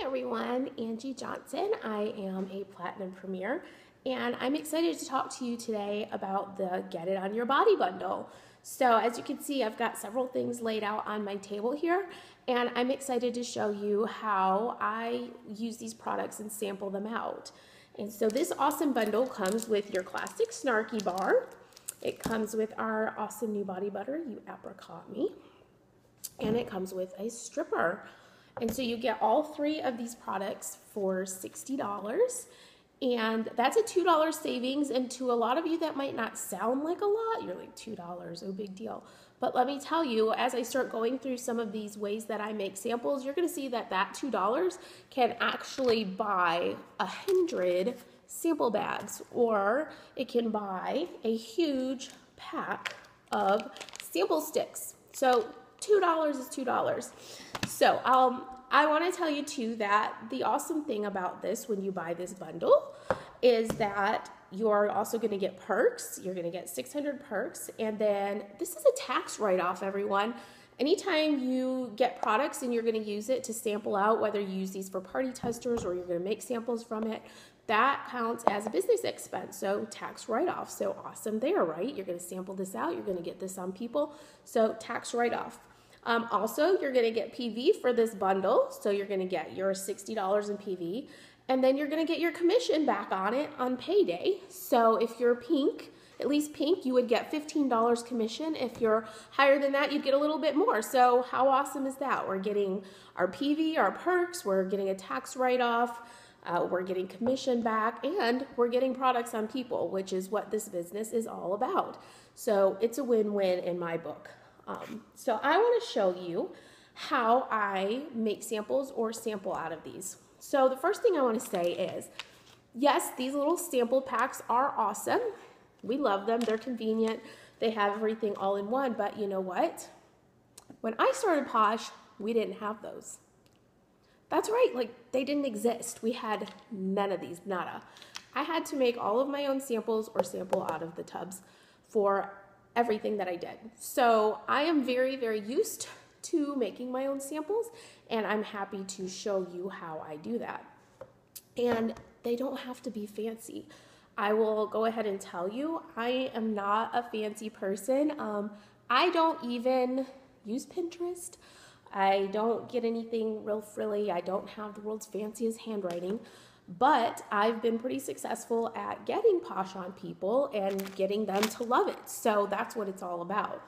Everyone, Angie Johnson. I am a Platinum Premier, and I'm excited to talk to you today about the Get It On Your Body bundle. So as you can see, I've got several things laid out on my table here, and I'm excited to show you how I use these products and sample them out. And so this awesome bundle comes with your classic Snarky bar. It comes with our awesome new body butter, You Apricot Me, and it comes with a stripper. And so you get all three of these products for $60, and that's a $2 savings. And to a lot of you, that might not sound like a lot. You're like, $2, oh, big deal. But let me tell you, as I start going through some of these ways that I make samples, you're going to see that that $2 can actually buy 100 sample bags, or it can buy a huge pack of sample sticks. So $2 is $2. So I want to tell you too that the awesome thing about this when you buy this bundle is that you're also going to get perks. You're going to get 600 perks, and then this is a tax write-off, everyone. Anytime you get products and you're going to use it to sample out, whether you use these for party testers or you're going to make samples from it, that counts as a business expense, so tax write-off. So awesome there, right? You're going to sample this out, you're going to get this on people, so tax write-off. Also, you're going to get PV for this bundle, so you're going to get your $60 in PV, and then you're going to get your commission back on it on payday. So if you're pink, at least pink, you would get $15 commission. If you're higher than that, you'd get a little bit more. So how awesome is that? We're getting our PV, our perks, we're getting a tax write-off, we're getting commission back, and we're getting products on people, which is what this business is all about. So it's a win-win in my book. So I want to show you how I make samples or sample out of these. So the first thing I want to say is, yes, these little sample packs are awesome. We love them. They're convenient. They have everything all in one. But you know what? When I started Posh, we didn't have those. That's right. Like, they didn't exist. We had none of these, nada. I had to make all of my own samples or sample out of the tubs for everything that I did. So I am very, very used to making my own samples, and I'm happy to show you how I do that. And they don't have to be fancy. I will go ahead and tell you, I am not a fancy person. I don't even use Pinterest. I don't get anything real frilly. I don't have the world's fanciest handwriting. But I've been pretty successful at getting Posh on people and getting them to love it. So that's what it's all about.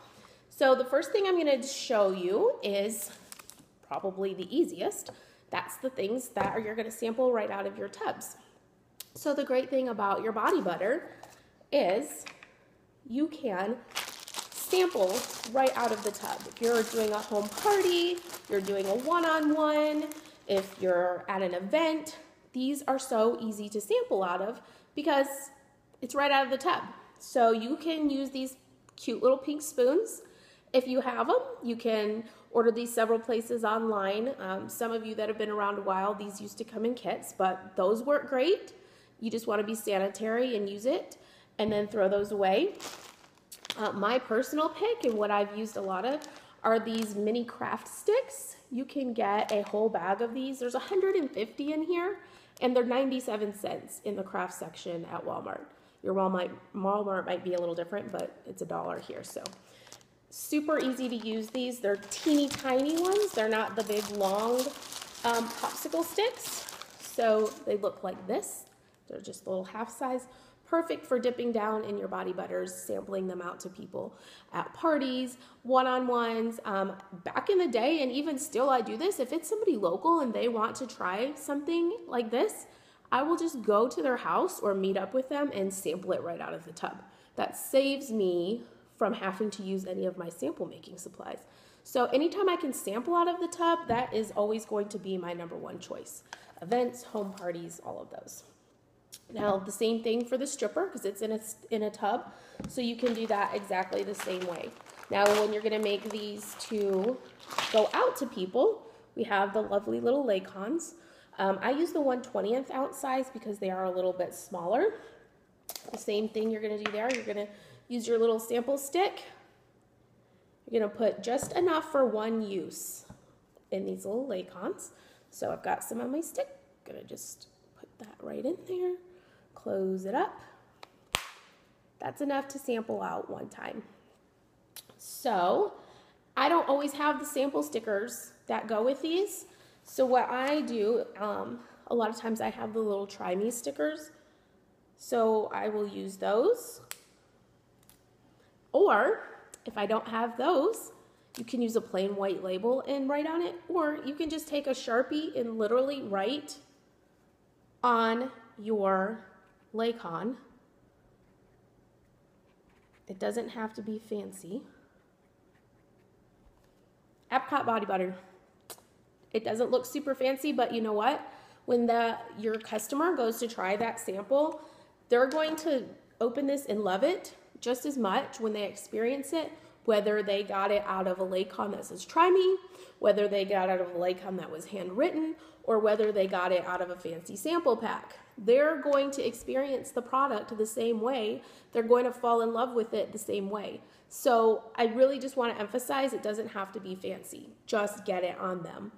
So the first thing I'm going to show you is probably the easiest. That's the things that you're going to sample right out of your tubs. So the great thing about your body butter is you can sample right out of the tub. If you're doing a home party, you're doing a one-on-one, if you're at an event, these are so easy to sample out of because it's right out of the tub. So you can use these cute little pink spoons. If you have them, you can order these several places online. Some of you that have been around a while, these used to come in kits, but those work great. You just want to be sanitary and use it and then throw those away. My personal pick and what I've used a lot of are these mini craft sticks. You can get a whole bag of these. There's 150 in here, and they're 97 cents in the craft section at Walmart. Your Walmart might be a little different, but it's $1 here. So super easy to use these. They're teeny tiny ones. They're not the big long popsicle sticks. So they look like this. They're just a little half size. Perfect for dipping down in your body butters, sampling them out to people at parties, one-on-ones. Back in the day, and even still I do this, if it's somebody local and they want to try something like this, I will just go to their house or meet up with them and sample it right out of the tub. That saves me from having to use any of my sample making supplies. So anytime I can sample out of the tub, that is always going to be my #1 choice. Events, home parties, all of those. Now, the same thing for the stripper because it's in a tub, so you can do that exactly the same way. Now, when you're going to make these to go out to people, we have the lovely little Laycons. I use the 1/20th ounce size because they are a little bit smaller. The same thing you're going to do there. You're going to use your little sample stick. You're going to put just enough for one use in these little Laycons. So I've got some on my stick. I'm gonna just put that right in there, close it up. That's enough to sample out one time. So I don't always have the sample stickers that go with these. So what I do, a lot of times I have the little try me stickers. So I will use those. Or if I don't have those, you can use a plain white label and write on it. Or you can just take a Sharpie and literally write on your Laycon. It doesn't have to be fancy. Apricot body butter. It doesn't look super fancy, but you know what? When your customer goes to try that sample, they're going to open this and love it just as much when they experience it, whether they got it out of a Laycon that says try me, whether they got it out of a Laycon that was handwritten, or whether they got it out of a fancy sample pack. They're going to experience the product the same way. They're going to fall in love with it the same way. So I really just want to emphasize it doesn't have to be fancy. Just get it on them.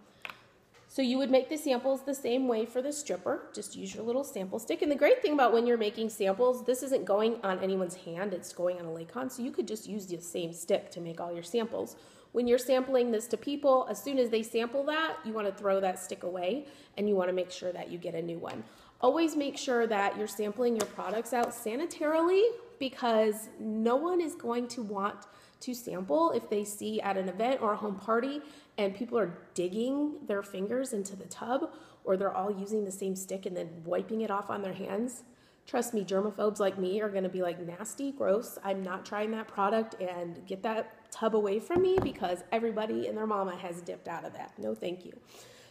So you would make the samples the same way for the stripper. Just use your little sample stick. And the great thing about when you're making samples, this isn't going on anyone's hand. It's going on a Laycon. So you could just use the same stick to make all your samples. When you're sampling this to people, as soon as they sample that, you want to throw that stick away and you want to make sure that you get a new one. Always make sure that you're sampling your products out sanitarily, because no one is going to want to sample if they see at an event or a home party and people are digging their fingers into the tub, or they're all using the same stick and then wiping it off on their hands. Trust me, germaphobes like me are going to be like, nasty, gross, I'm not trying that product, and get that tub away from me, because everybody and their mama has dipped out of that. No thank you.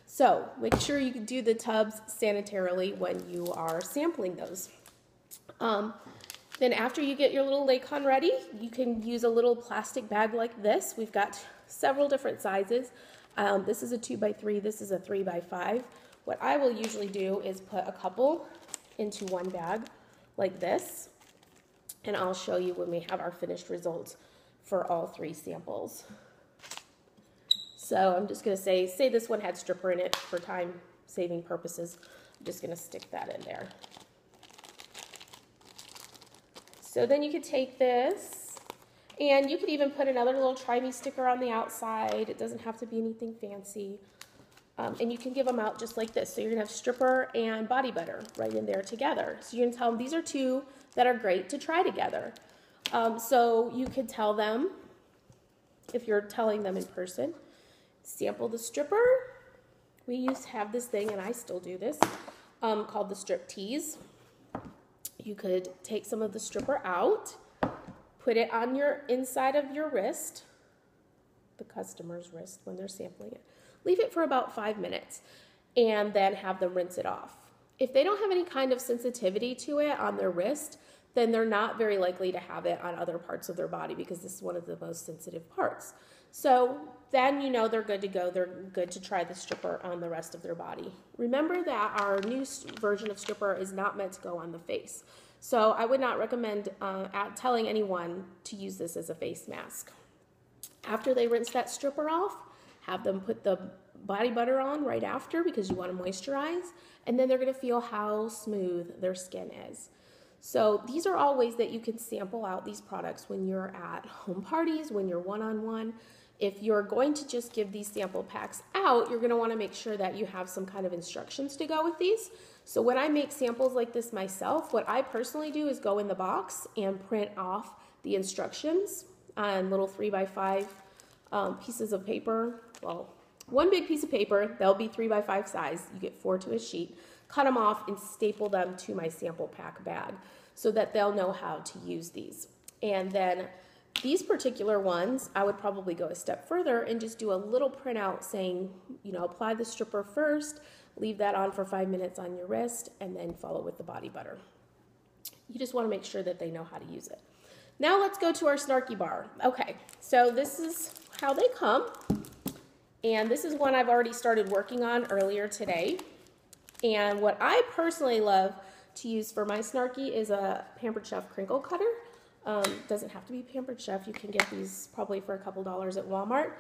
So make sure you can do the tubs sanitarily when you are sampling those. Then after you get your little Laycon ready, you can use a little plastic bag like this. We've got several different sizes. This is a 2x3, this is a 3x5. What I will usually do is put a couple into one bag like this, and I'll show you when we have our finished results for all 3 samples. So I'm just going to say this one had stripper in it for time saving purposes. I'm just going to stick that in there. So then you could take this, and you could even put another little try me sticker on the outside. It doesn't have to be anything fancy. And you can give them out just like this. So you're going to have stripper and body butter right in there together. So you're going to tell them these are 2 that are great to try together. So you could tell them, if you're telling them in person, sample the stripper. We used to have this thing, and I still do this, called the strip tease. You could take some of the stripper out, put it on your inside of your wrist, the customer's wrist when they're sampling it. Leave it for about 5 minutes, and then have them rinse it off. If they don't have any kind of sensitivity to it on their wrist, then they're not very likely to have it on other parts of their body, because this is one of the most sensitive parts. So then you know they're good to go. They're good to try the stripper on the rest of their body. Remember that our new version of stripper is not meant to go on the face. So I would not recommend telling anyone to use this as a face mask. After they rinse that stripper off, have them put the body butter on right after, because you want to moisturize, and then they're going to feel how smooth their skin is. So these are all ways that you can sample out these products when you're at home parties, when you're one-on-one. If you're going to just give these sample packs out, you're going to want to make sure that you have some kind of instructions to go with these. So when I make samples like this myself, what I personally do is go in the box and print off the instructions on little 3x5 pieces of paper. Well, one big piece of paper, they'll be 3x5 size. You get 4 to a sheet. Cut them off and staple them to my sample pack bag so that they'll know how to use these. And then these particular ones, I would probably go a step further and just do a little printout saying, you know, apply the stripper first, leave that on for 5 minutes on your wrist, and then follow with the body butter. You just want to make sure that they know how to use it. Now let's go to our Snarky bar. Okay, so this is how they come. And this is one I've already started working on earlier today. And what I personally love to use for my Snarky is a Pampered Chef crinkle cutter. Doesn't have to be Pampered Chef. You can get these probably for a couple dollars at Walmart.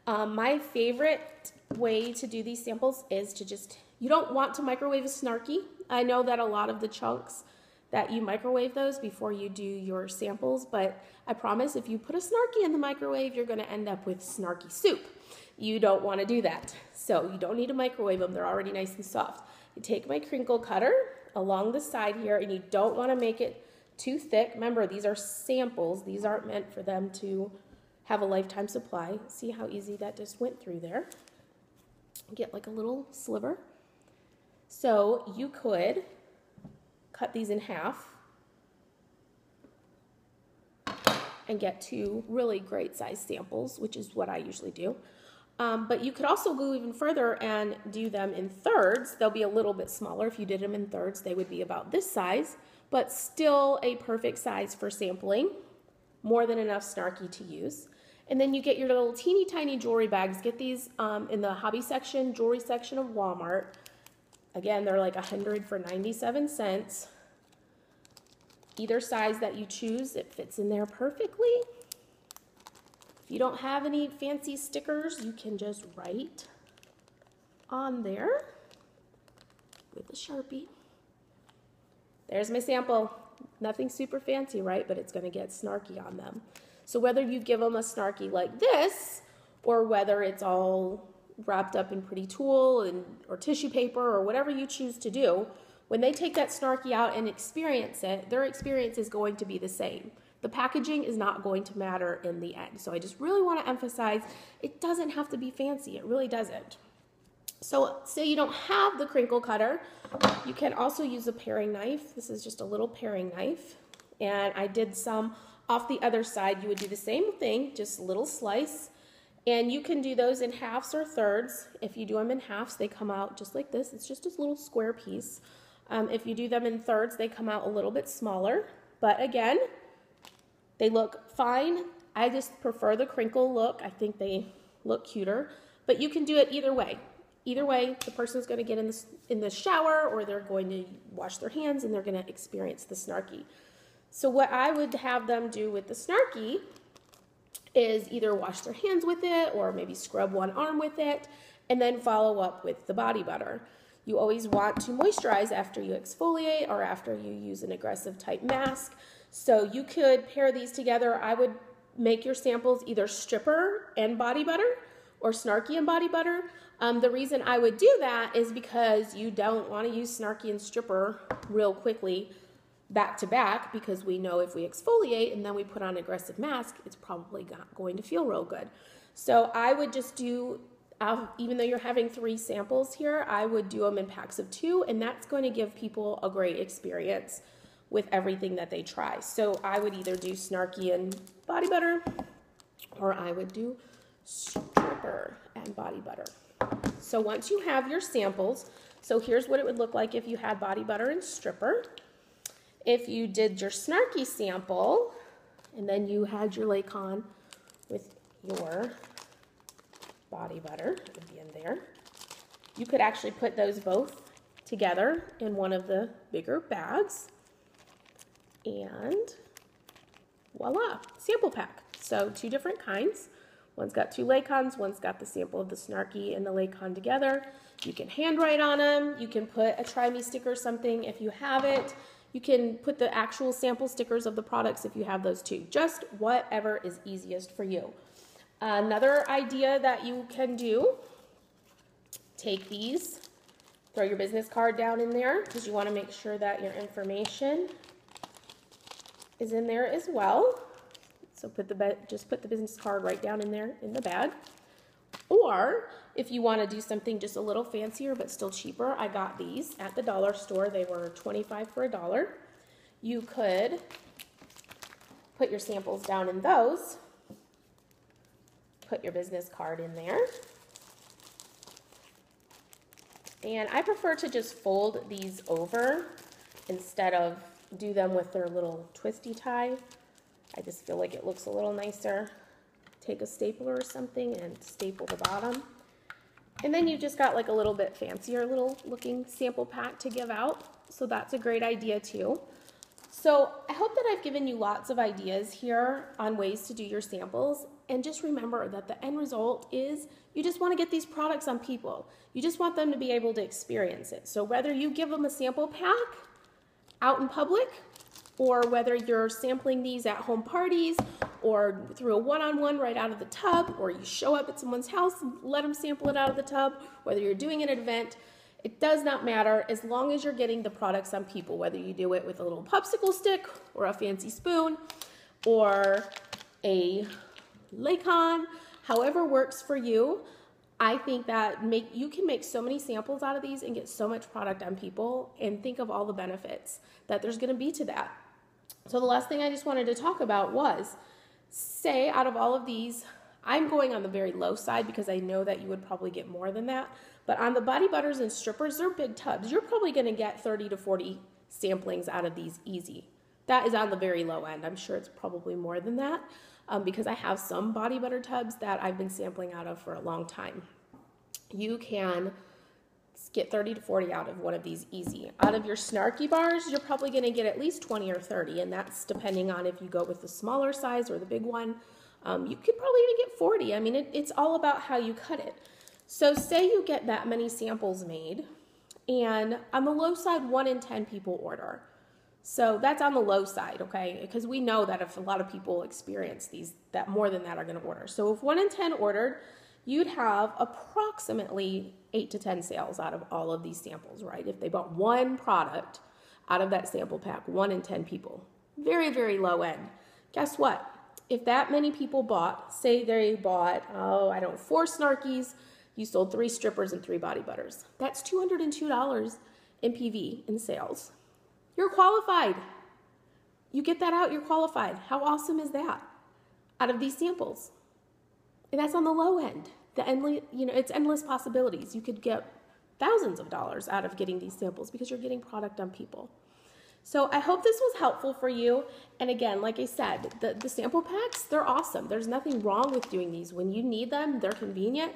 My favorite way to do these samples is to you don't want to microwave a Snarky. I know that a lot of the chunks that you microwave those before you do your samples, but I promise if you put a Snarky in the microwave, you're gonna end up with Snarky soup. You don't wanna do that. So you don't need to microwave them, they're already nice and soft. You take my crinkle cutter along the side here, and you don't wanna make it too thick. Remember, these are samples. These aren't meant for them to have a lifetime supply. See how easy that just went through there? Get like a little sliver. So you could cut these in half and get 2 really great size samples, which is what I usually do. But you could also go even further and do them in thirds. They'll be a little bit smaller. If you did them in thirds, they would be about this size, but still a perfect size for sampling. More than enough Snarky to use. And then you get your little teeny tiny jewelry bags. Get these in the hobby section, jewelry section of Walmart. Again, they're like 100 for 97 cents. Either size that you choose, it fits in there perfectly. If you don't have any fancy stickers, you can just write on there with a Sharpie. There's my sample. Nothing super fancy, right? But it's going to get Snarky on them. So whether you give them a Snarky like this, or whether it's all wrapped up in pretty tulle or tissue paper or whatever you choose to do, when they take that Snarky out and experience it, their experience is going to be the same. The packaging is not going to matter in the end. So I just really want to emphasize, it doesn't have to be fancy. It really doesn't. So say you don't have the crinkle cutter, you can also use a paring knife. This is just a little paring knife. And I did some off the other side. You would do the same thing, just a little slice. And you can do those in halves or thirds. If you do them in halves, they come out just like this. It's just a little square piece. If you do them in thirds, they come out a little bit smaller. But again, they look fine. I just prefer the crinkle look. I think they look cuter. But you can do it either way. Either way, the person's going to get in the shower, or they're going to wash their hands and they're going to experience the Snarky. So what I would have them do with the Snarky is either wash their hands with it or maybe scrub one arm with it and then follow up with the body butter. You always want to moisturize after you exfoliate or after you use an aggressive type mask. So you could pair these together. I would make your samples either stripper and body butter or Snarky and body butter. The reason I would do that is because you don't want to use Snarky and stripper real quickly back to back, because we know if we exfoliate and then we put on an aggressive mask, it's probably not going to feel real good. So I would just do, even though you're having 3 samples here, I would do them in packs of 2, and that's going to give people a great experience with everything that they try. So I would either do Snarky and body butter, or I would do stripper and body butter. So once you have your samples, so here's what it would look like if you had body butter and stripper. If you did your Snarky sample, and then you had your Laycon with your body butter, it would be in there. You could actually put those both together in one of the bigger bags, and voila, sample pack. So 2 different kinds. One's got 2 Laycons, one's got the sample of the Snarky and the Laycon together. You can handwrite on them. You can put a Try Me sticker or something if you have it. You can put the actual sample stickers of the products if you have those too. Just whatever is easiest for you. Another idea that you can do, take these, throw your business card down in there, because you want to make sure that your information is in there as well. So just put the business card right down in there in the bag. Or if you want to do something just a little fancier but still cheaper, I got these at the dollar store. They were 25 for $1. You could put your samples down in those, put your business card in there, and I prefer to just fold these over instead of do them with their little twisty tie. I just feel like it looks a little nicer. Take a stapler or something and staple the bottom. And then you just got like a little bit fancier little looking sample pack to give out. So that's a great idea too. So I hope that I've given you lots of ideas here on ways to do your samples. And just remember that the end result is you just want to get these products on people. You just want them to be able to experience it. So whether you give them a sample pack out in public, or whether you're sampling these at home parties, or through a one-on-one right out of the tub, or you show up at someone's house and let them sample it out of the tub, whether you're doing an event, it does not matter as long as you're getting the products on people, whether you do it with a little popsicle stick or a fancy spoon or a Laycon, however works for you. I think that you can make so many samples out of these and get so much product on people, and think of all the benefits that there's going to be to that. So the last thing I just wanted to talk about was, say out of all of these, I'm going on the very low side because I know that you would probably get more than that. But on the body butters and strippers, they're big tubs. You're probably going to get 30 to 40 samplings out of these easy. That is on the very low end. I'm sure it's probably more than that because I have some body butter tubs that I've been sampling out of for a long time. You can get 30 to 40 out of one of these easy. Out of your snarky bars, you're probably going to get at least 20 or 30, and that's depending on if you go with the smaller size or the big one. You could probably even get 40. I mean, it's all about how you cut it. So say you get that many samples made, and on the low side, 1 in 10 people order. So that's on the low side, okay? Because we know that if a lot of people experience these, that more than that are going to order. So if 1 in 10 ordered, you'd have approximately 8 to 10 sales out of all of these samples, right? If they bought one product out of that sample pack, 1 in 10 people. Very, very low end. Guess what? If that many people bought, say they bought, 4 Snarkies, you sold 3 strippers and 3 body butters. That's $202 in PV in sales. You're qualified. You get that out, you're qualified. How awesome is that? Out of these samples. And that's on the low end. It's endless possibilities. You could get thousands of dollars out of getting these samples because you're getting product on people. So I hope this was helpful for you. And again, like I said, the sample packs, they're awesome. There's nothing wrong with doing these. When you need them, they're convenient.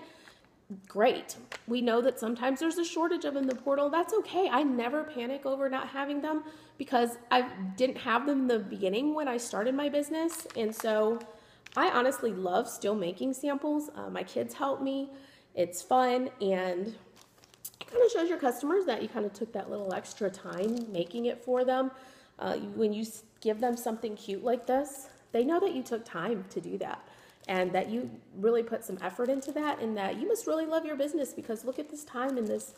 Great. We know that sometimes there's a shortage of them in the portal. That's okay. I never panic over not having them because I didn't have them in the beginning when I started my business. And so I honestly love still making samples. My kids help me. It's fun, and it kind of shows your customers that you kind of took that little extra time making it for them. When you give them something cute like this, they know that you took time to do that and that you really put some effort into that, and that you must really love your business because look at this time and this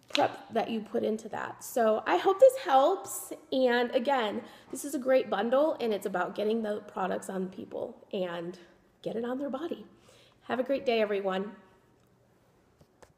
prep that you put into that. So I hope this helps. And again, this is a great bundle, and it's about getting the products on people and get it on their body. Have a great day, everyone.